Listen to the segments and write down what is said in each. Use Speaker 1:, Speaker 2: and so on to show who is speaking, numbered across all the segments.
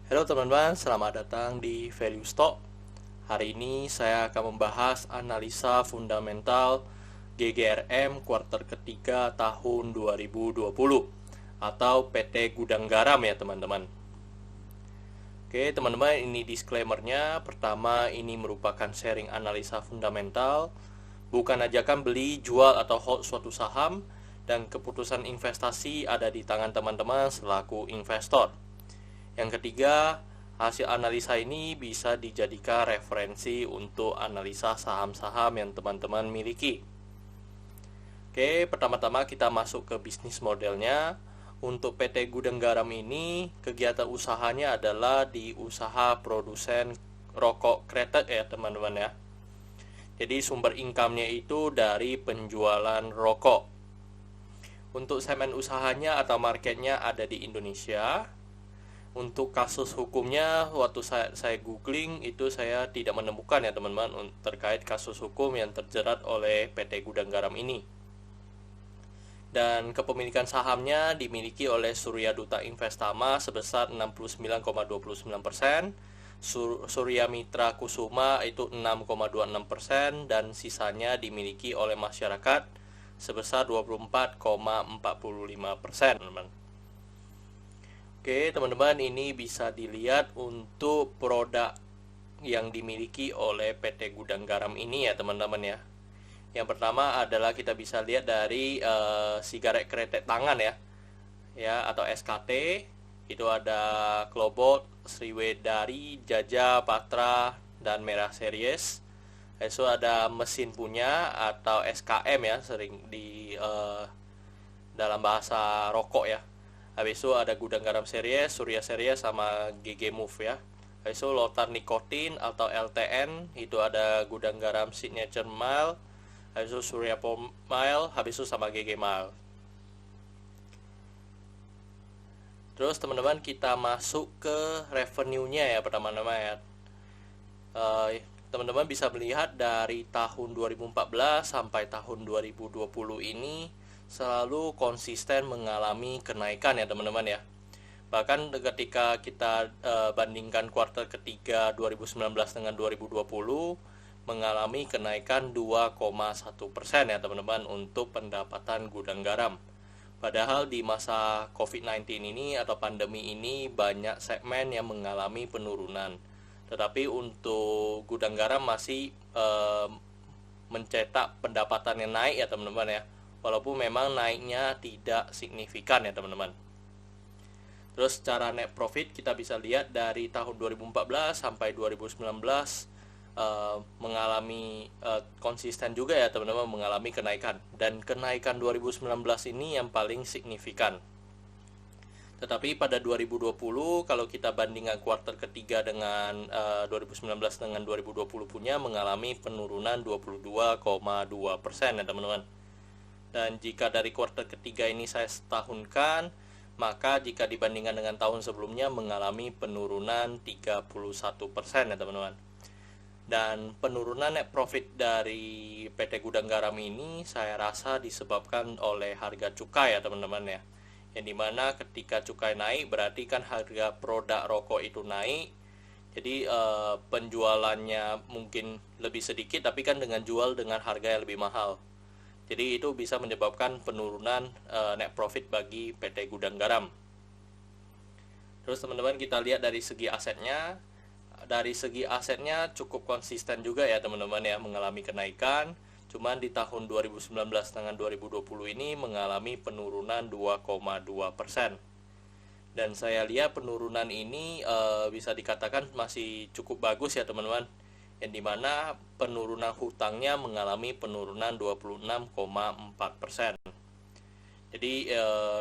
Speaker 1: Halo teman-teman, selamat datang di Value Stock. Hari ini saya akan membahas analisa fundamental GGRM kuartal ketiga tahun 2020 atau PT Gudang Garam ya teman-teman. Oke teman-teman, ini disclaimernya. Pertama, ini merupakan sharing analisa fundamental, bukan ajakan beli, jual, atau hold suatu saham, dan keputusan investasi ada di tangan teman-teman selaku investor. Yang ketiga, hasil analisa ini bisa dijadikan referensi untuk analisa saham-saham yang teman-teman miliki. Oke, pertama-tama kita masuk ke bisnis modelnya. Untuk PT Gudang Garam ini, kegiatan usahanya adalah di usaha produsen rokok kretek ya teman-teman ya. Jadi sumber income-nya itu dari penjualan rokok. Untuk segmen usahanya atau marketnya ada di Indonesia. Untuk kasus hukumnya, waktu saya googling itu saya tidak menemukan ya teman-teman terkait kasus hukum yang terjerat oleh PT Gudang Garam ini. Dan kepemilikan sahamnya dimiliki oleh Surya Duta Investama sebesar 69,29%, Surya Mitra Kusuma itu 6,26%, dan sisanya dimiliki oleh masyarakat sebesar 24,45%, teman-teman. Oke teman-teman, ini bisa dilihat untuk produk yang dimiliki oleh PT Gudang Garam ini ya teman-teman ya. Yang pertama adalah kita bisa lihat dari sigaret kretek tangan ya atau SKT. Itu ada Klobot, Sriwedari, Jaja, Patra, dan Merah Series. Itu ada mesin punya atau SKM ya, sering di dalam bahasa rokok ya. Habis itu ada Gudang Garam Series, Surya Series, sama GG Move ya. Habis itu Lotar Nikotin atau LTN, itu ada Gudang Garam Signature Mile, habis itu Surya Pom Mile, habis itu sama GG Mile. Terus teman-teman kita masuk ke revenue-nya ya pertama-tama ya. Teman-teman bisa melihat dari tahun 2014 sampai tahun 2020 ini selalu konsisten mengalami kenaikan ya teman-teman ya. Bahkan ketika kita bandingkan kuartal ketiga 2019 dengan 2020 mengalami kenaikan 2,1% ya teman-teman untuk pendapatan Gudang Garam. Padahal di masa COVID-19 ini atau pandemi ini banyak segmen yang mengalami penurunan. Tetapi untuk Gudang Garam masih mencetak pendapatan yang naik ya teman-teman ya. Walaupun memang naiknya tidak signifikan ya teman-teman. Terus secara net profit kita bisa lihat dari tahun 2014 sampai 2019 mengalami konsisten juga ya teman-teman, mengalami kenaikan. Dan kenaikan 2019 ini yang paling signifikan. Tetapi pada 2020 kalau kita bandingkan kuartal ketiga dengan 2019 dengan 2020 punya mengalami penurunan 22,2% ya teman-teman. Dan jika dari kuartal ketiga ini saya setahunkan, maka jika dibandingkan dengan tahun sebelumnya mengalami penurunan 31% ya teman-teman. Dan penurunan net profit dari PT Gudang Garam ini saya rasa disebabkan oleh harga cukai ya teman-teman ya. Yang dimana ketika cukai naik berarti kan harga produk rokok itu naik. Jadi penjualannya mungkin lebih sedikit tapi kan dengan jual dengan harga yang lebih mahal. Jadi itu bisa menyebabkan penurunan net profit bagi PT Gudang Garam. Terus teman-teman kita lihat dari segi asetnya. Dari segi asetnya cukup konsisten juga ya teman-teman ya, mengalami kenaikan. Cuman di tahun 2019 dengan 2020 ini mengalami penurunan 2,2%. Dan saya lihat penurunan ini bisa dikatakan masih cukup bagus ya teman-teman. Yang dimana penurunan hutangnya mengalami penurunan 26,4%. Jadi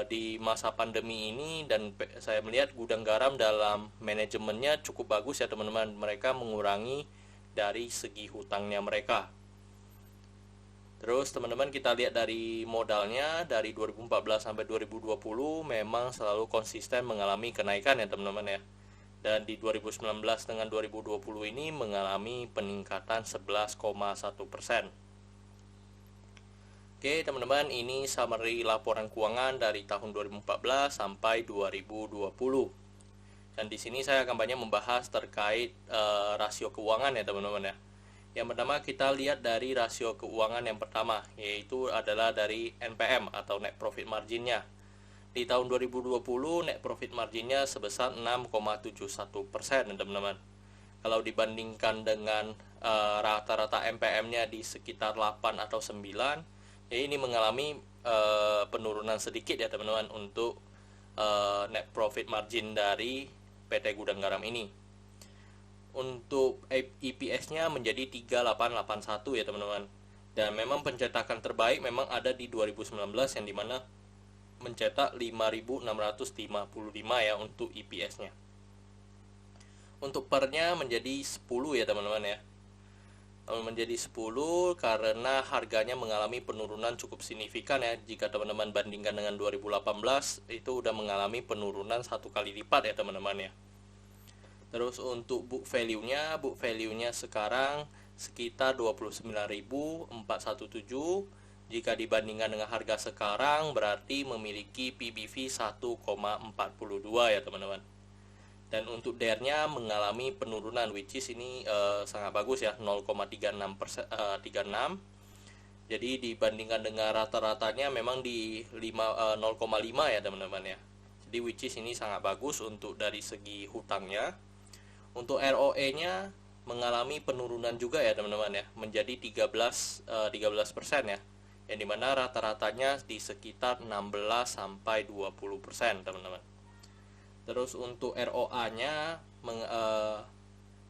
Speaker 1: di masa pandemi ini dan saya melihat Gudang Garam dalam manajemennya cukup bagus ya teman-teman. Mereka mengurangi dari segi hutangnya mereka. Terus teman-teman kita lihat dari modalnya dari 2014 sampai 2020 memang selalu konsisten mengalami kenaikan ya teman-teman ya. Dan di 2019 dengan 2020 ini mengalami peningkatan 11,1%. Oke teman-teman, ini summary laporan keuangan dari tahun 2014 sampai 2020. Dan di sini saya akan banyak membahas terkait rasio keuangan ya teman-teman ya. Yang pertama kita lihat dari rasio keuangan yang pertama, yaitu adalah dari NPM atau net profit marginnya. Di tahun 2020 net profit marginnya sebesar 6,71% teman-teman. Kalau dibandingkan dengan rata-rata NPM-nya di sekitar 8 atau 9, ya ini mengalami penurunan sedikit ya teman-teman untuk net profit margin dari PT Gudang Garam ini. Untuk EPS-nya menjadi 3881 ya teman-teman. Dan memang pencetakan terbaik memang ada di 2019 yang dimana mencetak 5655 ya untuk EPS-nya. Untuk pernya menjadi 10 ya teman-teman ya. Menjadi 10 karena harganya mengalami penurunan cukup signifikan ya. Jika teman-teman bandingkan dengan 2018 itu udah mengalami penurunan 1 kali lipat ya teman-teman ya. Terus untuk book value-nya sekarang sekitar 29.417. Jika dibandingkan dengan harga sekarang berarti memiliki PBV 1,42 ya teman-teman. Dan untuk DER-nya mengalami penurunan, which is ini sangat bagus ya, 0,36%. Jadi dibandingkan dengan rata-ratanya memang di 0,5 ya teman-teman ya. Jadi which is ini sangat bagus untuk dari segi hutangnya. Untuk ROE-nya mengalami penurunan juga ya teman-teman ya, menjadi 13% ya. Yang dimana rata-ratanya di sekitar 16 sampai 20% teman-teman. Terus untuk ROA-nya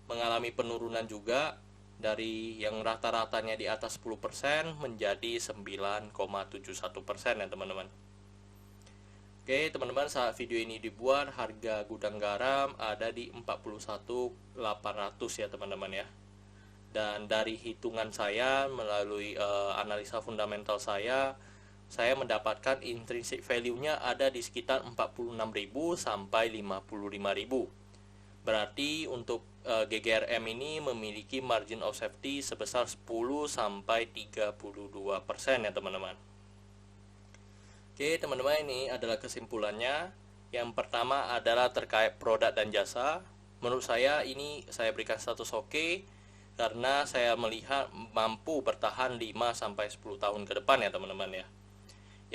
Speaker 1: mengalami penurunan juga dari yang rata-ratanya di atas 10% menjadi 9,71% ya teman-teman. Oke teman-teman, saat video ini dibuat harga gudang garam ada di 41.800 ya teman-teman ya. Dan dari hitungan saya melalui analisa fundamental saya mendapatkan intrinsic value-nya ada di sekitar 46.000 sampai 55.000. Berarti untuk GGRM ini memiliki margin of safety sebesar 10 sampai 32% ya teman-teman. Oke teman-teman, ini adalah kesimpulannya. Yang pertama adalah terkait produk dan jasa. Menurut saya ini saya berikan status oke karena saya melihat mampu bertahan 5 sampai 10 tahun ke depan ya teman-teman ya.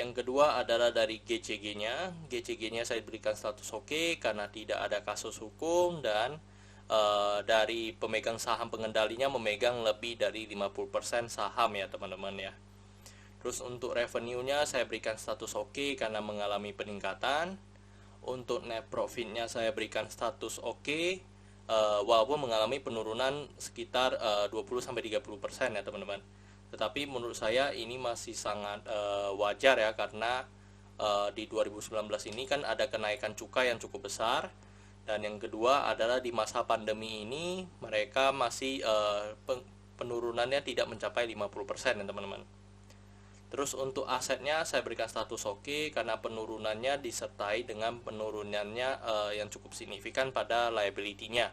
Speaker 1: Yang kedua adalah dari GCG-nya. GCG-nya saya berikan status oke karena tidak ada kasus hukum dan dari pemegang saham pengendalinya memegang lebih dari 50% saham ya teman-teman ya. Terus untuk revenue-nya saya berikan status oke karena mengalami peningkatan. Untuk net profit-nya saya berikan status oke walaupun mengalami penurunan sekitar 20-30% ya teman-teman. Tetapi menurut saya ini masih sangat wajar ya karena di 2019 ini kan ada kenaikan cukai yang cukup besar. Dan yang kedua adalah di masa pandemi ini mereka masih penurunannya tidak mencapai 50% ya teman-teman. Terus untuk asetnya saya berikan status oke karena penurunannya disertai dengan penurunannya yang cukup signifikan pada liability-nya.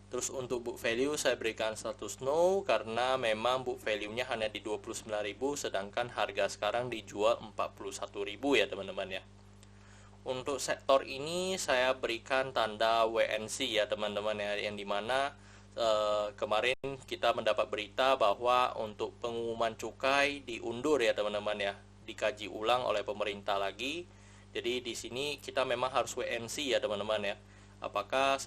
Speaker 1: Terus untuk book value saya berikan status no karena memang book value-nya hanya di 29.000 sedangkan harga sekarang dijual 41.000 ya teman-teman ya. Untuk sektor ini saya berikan tanda WNC ya teman-teman ya, yang dimana kemarin kita mendapat berita bahwa untuk pengumuman cukai diundur ya teman-teman ya, dikaji ulang oleh pemerintah lagi. Jadi di sini kita memang harus WNC ya teman-teman ya, apakah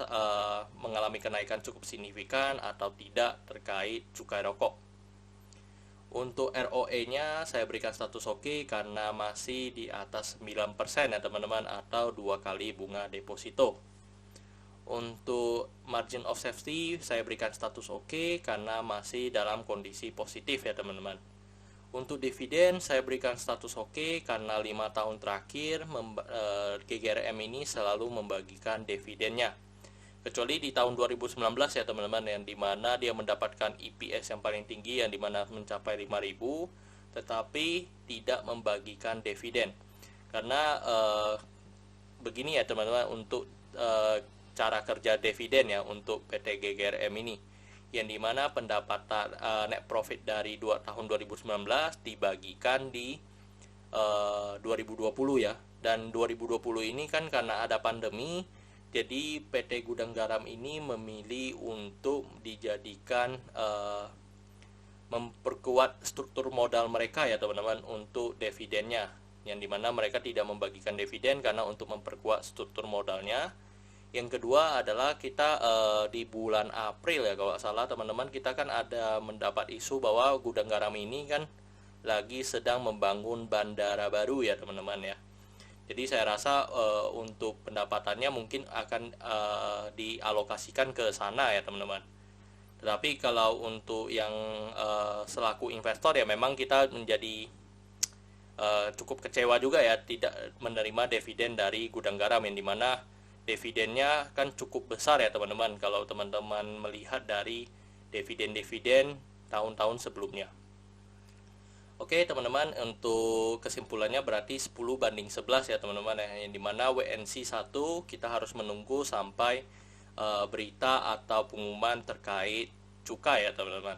Speaker 1: mengalami kenaikan cukup signifikan atau tidak terkait cukai rokok. Untuk ROE-nya saya berikan status oke karena masih di atas 9% ya teman-teman, atau 2 kali bunga deposito. Untuk margin of safety saya berikan status oke karena masih dalam kondisi positif ya teman-teman. Untuk dividen saya berikan status oke karena 5 tahun terakhir GGRM ini selalu membagikan dividennya. Kecuali di tahun 2019 ya teman-teman, yang dimana dia mendapatkan EPS yang paling tinggi yang dimana mencapai 5.000 tetapi tidak membagikan dividen. Karena begini ya teman-teman, untuk cara kerja dividen ya untuk PT GGRM ini, yang dimana pendapatan net profit dari tahun 2019 dibagikan di 2020 ya. Dan 2020 ini kan karena ada pandemi, Jadi PT Gudang Garam ini memilih untuk dijadikan memperkuat struktur modal mereka ya teman-teman untuk dividennya, yang dimana mereka tidak membagikan dividen karena untuk memperkuat struktur modalnya. Yang kedua adalah kita di bulan April ya kalau nggak salah teman-teman, kita kan ada mendapat isu bahwa Gudang Garam ini kan lagi sedang membangun bandara baru ya teman-teman ya. Jadi saya rasa untuk pendapatannya mungkin akan dialokasikan ke sana ya teman-teman. Tetapi kalau untuk yang selaku investor ya memang kita menjadi cukup kecewa juga ya tidak menerima dividen dari Gudang Garam, yang dimana dividennya kan cukup besar ya teman-teman kalau teman-teman melihat dari dividen-dividen tahun-tahun sebelumnya. Oke teman-teman, untuk kesimpulannya berarti 10/11 ya teman-teman ya, yang dimana WNC 1 kita harus menunggu sampai berita atau pengumuman terkait cukai ya teman-teman.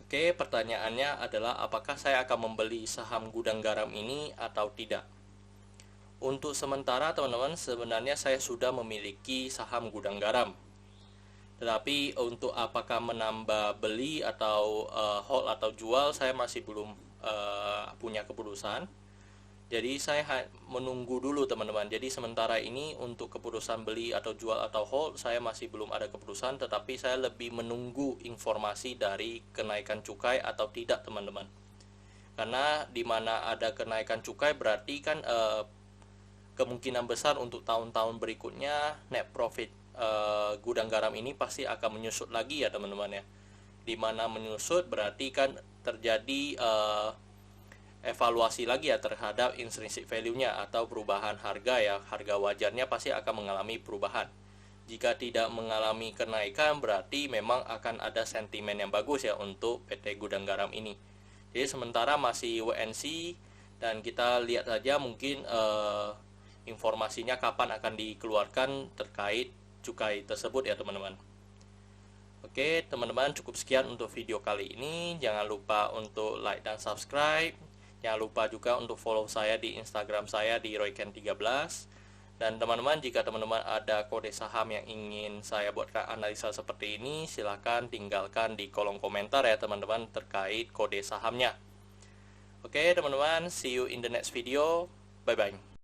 Speaker 1: Oke, pertanyaannya adalah apakah saya akan membeli saham Gudang Garam ini atau tidak. Untuk sementara teman-teman, sebenarnya saya sudah memiliki saham Gudang Garam. Tetapi untuk apakah menambah beli atau hold atau jual, saya masih belum punya keputusan. Jadi saya menunggu dulu teman-teman. Jadi sementara ini untuk keputusan beli atau jual atau hold saya masih belum ada keputusan, tetapi saya lebih menunggu informasi dari kenaikan cukai atau tidak teman-teman. Karena di mana ada kenaikan cukai berarti kan kemungkinan besar untuk tahun-tahun berikutnya net profit Gudang Garam ini pasti akan menyusut lagi ya teman-teman ya. Dimana menyusut berarti kan terjadi evaluasi lagi ya terhadap intrinsic value-nya atau perubahan harga ya. Harga wajarnya pasti akan mengalami perubahan. Jika tidak mengalami kenaikan berarti memang akan ada sentimen yang bagus ya untuk PT Gudang Garam ini. Jadi sementara masih WNC dan kita lihat saja mungkin informasinya kapan akan dikeluarkan terkait cukai tersebut ya teman-teman. Oke teman-teman, cukup sekian untuk video kali ini. Jangan lupa untuk like dan subscribe. Jangan lupa juga untuk follow saya di Instagram saya di royken13. Dan teman-teman, jika teman-teman ada kode saham yang ingin saya buatkan analisa seperti ini, silahkan tinggalkan di kolom komentar ya teman-teman terkait kode sahamnya. Oke teman-teman, see you in the next video. Bye bye.